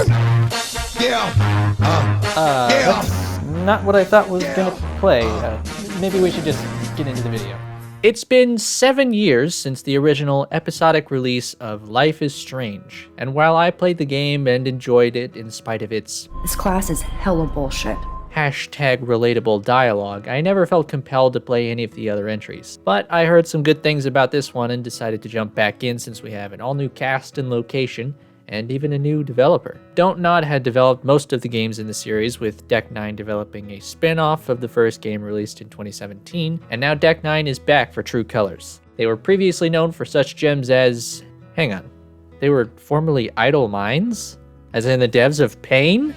That's not what I thought was gonna play. Maybe we should just get into the video. It's been 7 years since the original episodic release of Life is Strange, and while I played the game and enjoyed it in spite of its This class is hella bullshit. #relatable dialogue, I never felt compelled to play any of the other entries. But I heard some good things about this one and decided to jump back in since we have an all-new cast and location, and even a new developer. Don't Nod had developed most of the games in the series, with Deck 9 developing a spin-off of the first game released in 2017, and now Deck 9 is back for True Colors. They were previously known for such gems as... hang on. They were formerly Idle Minds? As in the devs of Pain?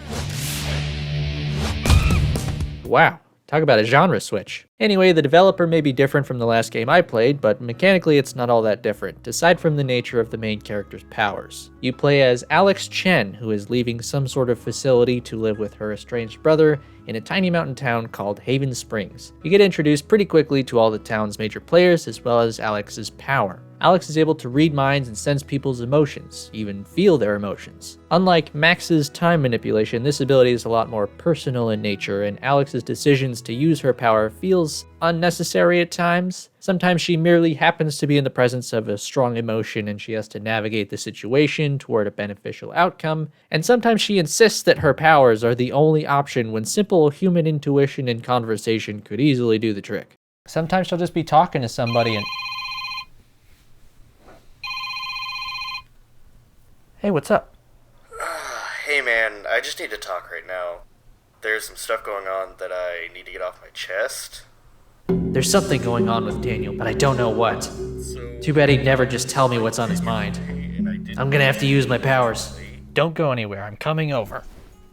Wow. Talk about a genre switch. Anyway, the developer may be different from the last game I played, but mechanically it's not all that different, aside from the nature of the main character's powers. You play as Alex Chen, who is leaving some sort of facility to live with her estranged brother in a tiny mountain town called Haven Springs. You get introduced pretty quickly to all the town's major players, as well as Alex's power. Alex is able to read minds and sense people's emotions, even feel their emotions. Unlike Max's time manipulation, this ability is a lot more personal in nature, and Alex's decisions to use her power feels unnecessary at times. Sometimes she merely happens to be in the presence of a strong emotion and she has to navigate the situation toward a beneficial outcome, and sometimes she insists that her powers are the only option when simple human intuition and conversation could easily do the trick. Sometimes she'll just be talking to somebody and... Hey, what's up? Hey man, I just need to talk right now. There's some stuff going on that I need to get off my chest. There's something going on with Daniel, but I don't know what. Too bad he'd never just tell me what's on his mind. I'm gonna have to use my powers. Don't go anywhere, I'm coming over.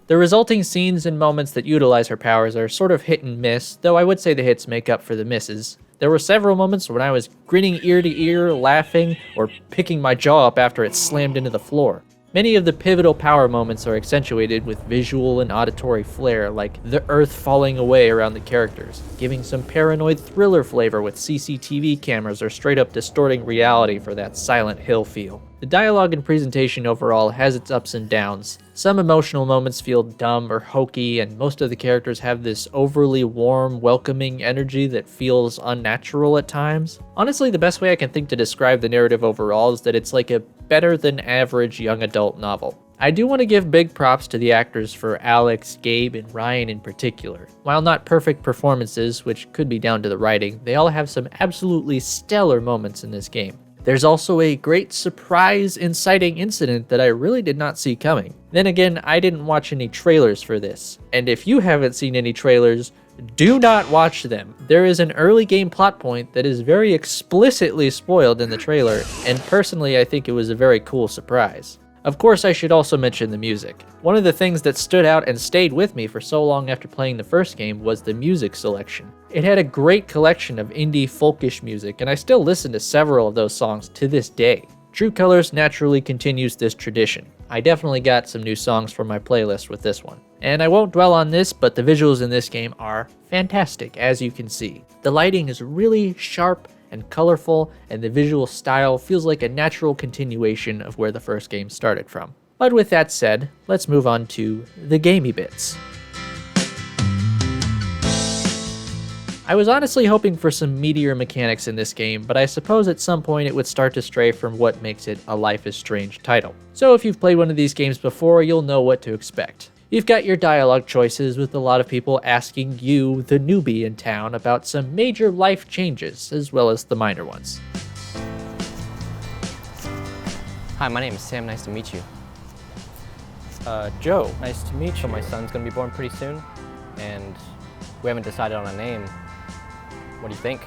The resulting scenes and moments that utilize her powers are sort of hit and miss, though I would say the hits make up for the misses. There were several moments when I was grinning ear to ear, laughing, or picking my jaw up after it slammed into the floor. Many of the pivotal power moments are accentuated with visual and auditory flair, like the earth falling away around the characters, giving some paranoid thriller flavor with CCTV cameras or straight up distorting reality for that Silent Hill feel. The dialogue and presentation overall has its ups and downs. Some emotional moments feel dumb or hokey, and most of the characters have this overly warm, welcoming energy that feels unnatural at times. Honestly, the best way I can think to describe the narrative overall is that it's like a better than average young adult novel. I do want to give big props to the actors for Alex, Gabe, and Ryan in particular. While not perfect performances, which could be down to the writing, they all have some absolutely stellar moments in this game. There's also a great surprise inciting incident that I really did not see coming. Then again, I didn't watch any trailers for this. And if you haven't seen any trailers, do not watch them. There is an early game plot point that is very explicitly spoiled in the trailer, and personally I think it was a very cool surprise. Of course, I should also mention the music. One of the things that stood out and stayed with me for so long after playing the first game was the music selection. It had a great collection of indie folkish music, and I still listen to several of those songs to this day. True Colors naturally continues this tradition. I definitely got some new songs for my playlist with this one. And I won't dwell on this, but the visuals in this game are fantastic, as you can see. The lighting is really sharp and colorful, and the visual style feels like a natural continuation of where the first game started from. But with that said, let's move on to the gamey bits. I was honestly hoping for some meatier mechanics in this game, but I suppose at some point it would start to stray from what makes it a Life is Strange title. So if you've played one of these games before, you'll know what to expect. You've got your dialogue choices with a lot of people asking you, the newbie in town, about some major life changes, as well as the minor ones. Hi, my name is Sam. Nice to meet you. Joe, nice to meet you. So my son's gonna be born pretty soon, and we haven't decided on a name. What do you think?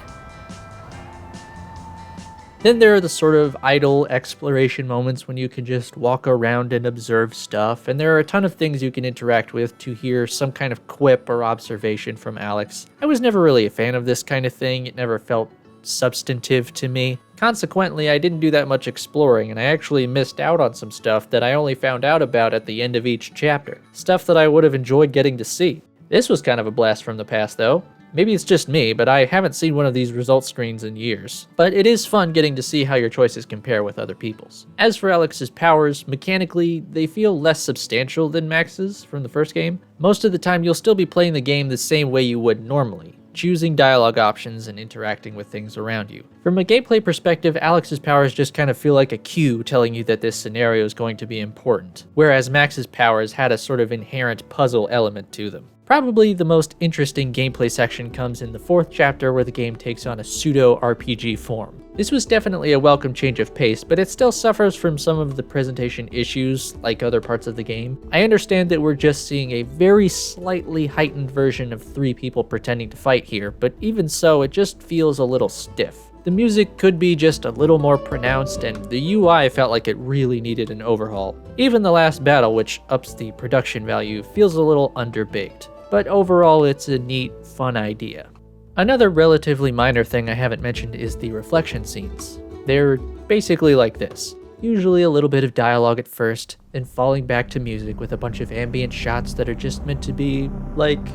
Then there are the sort of idle exploration moments when you can just walk around and observe stuff, and there are a ton of things you can interact with to hear some kind of quip or observation from Alex. I was never really a fan of this kind of thing. It never felt substantive to me. Consequently, I didn't do that much exploring, and I actually missed out on some stuff that I only found out about at the end of each chapter. Stuff that I would have enjoyed getting to see. This was kind of a blast from the past though. Maybe it's just me, but I haven't seen one of these results screens in years. But it is fun getting to see how your choices compare with other people's. As for Alex's powers, mechanically, they feel less substantial than Max's from the first game. Most of the time, you'll still be playing the game the same way you would normally, choosing dialogue options and interacting with things around you. From a gameplay perspective, Alex's powers just kind of feel like a cue telling you that this scenario is going to be important, whereas Max's powers had a sort of inherent puzzle element to them. Probably the most interesting gameplay section comes in the 4th chapter where the game takes on a pseudo-RPG form. This was definitely a welcome change of pace, but it still suffers from some of the presentation issues like other parts of the game. I understand that we're just seeing a very slightly heightened version of 3 people pretending to fight here, but even so, it just feels a little stiff. The music could be just a little more pronounced, and the UI felt like it really needed an overhaul. Even the last battle, which ups the production value, feels a little underbaked. But overall, it's a neat, fun idea. Another relatively minor thing I haven't mentioned is the reflection scenes. They're basically like this. Usually a little bit of dialogue at first, then falling back to music with a bunch of ambient shots that are just meant to be, like,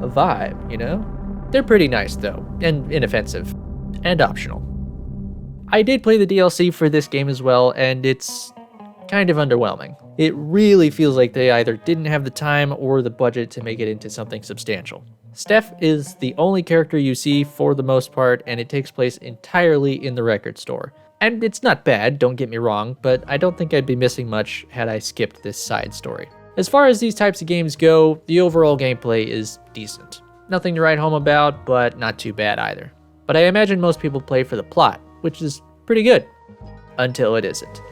a vibe, you know? They're pretty nice though, and inoffensive, and optional. I did play the DLC for this game as well, and it's kind of underwhelming. It really feels like they either didn't have the time or the budget to make it into something substantial. Steph is the only character you see for the most part, and it takes place entirely in the record store. And it's not bad, don't get me wrong, but I don't think I'd be missing much had I skipped this side story. As far as these types of games go, the overall gameplay is decent. Nothing to write home about, but not too bad either. But I imagine most people play for the plot, which is pretty good. Until it isn't.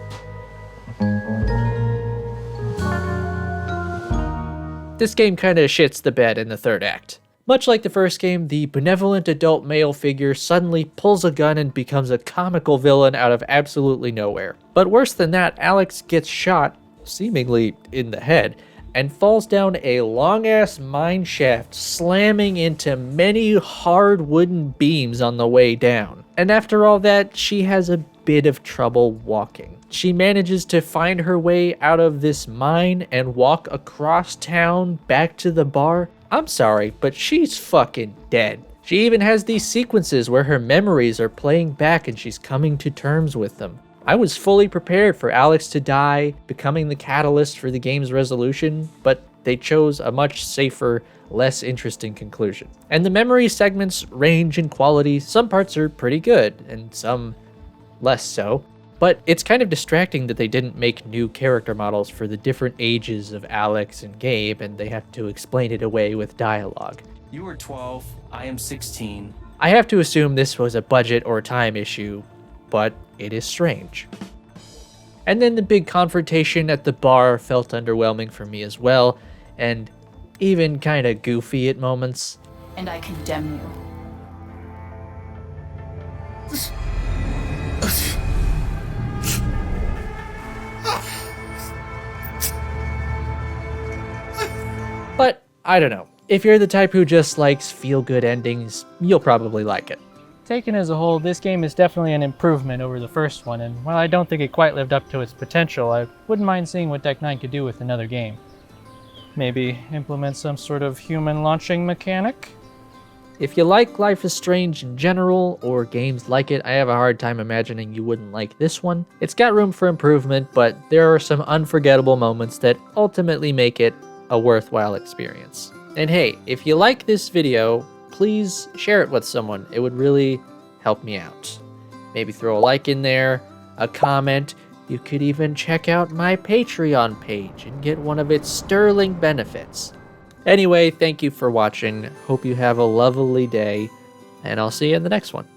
This game kinda shits the bed in the 3rd act. Much like the first game, the benevolent adult male figure suddenly pulls a gun and becomes a comical villain out of absolutely nowhere. But worse than that, Alex gets shot, seemingly in the head, and falls down a long-ass mine shaft, slamming into many hard wooden beams on the way down. And after all that, she has a bit of trouble walking. She manages to find her way out of this mine and walk across town back to the bar. I'm sorry, but she's fucking dead. She even has these sequences where her memories are playing back and she's coming to terms with them. I was fully prepared for Alex to die, becoming the catalyst for the game's resolution, but they chose a much safer, less interesting conclusion. And the memory segments range in quality. Some parts are pretty good, and some less so. But it's kind of distracting that they didn't make new character models for the different ages of Alex and Gabe, and they have to explain it away with dialogue. You are 12, I am 16. I have to assume this was a budget or time issue, but it is strange. And then the big confrontation at the bar felt underwhelming for me as well, and even kinda goofy at moments. And I condemn you. But, I don't know. If you're the type who just likes feel-good endings, you'll probably like it. Taken as a whole, this game is definitely an improvement over the first one, and while I don't think it quite lived up to its potential, I wouldn't mind seeing what Deck 9 could do with another game. Maybe implement some sort of human launching mechanic? If you like Life is Strange in general, or games like it, I have a hard time imagining you wouldn't like this one. It's got room for improvement, but there are some unforgettable moments that ultimately make it a worthwhile experience. And hey, if you like this video, please share it with someone. It would really help me out. Maybe throw a like in there, a comment. You could even check out my Patreon page and get one of its sterling benefits. Anyway, thank you for watching. Hope you have a lovely day, and I'll see you in the next one.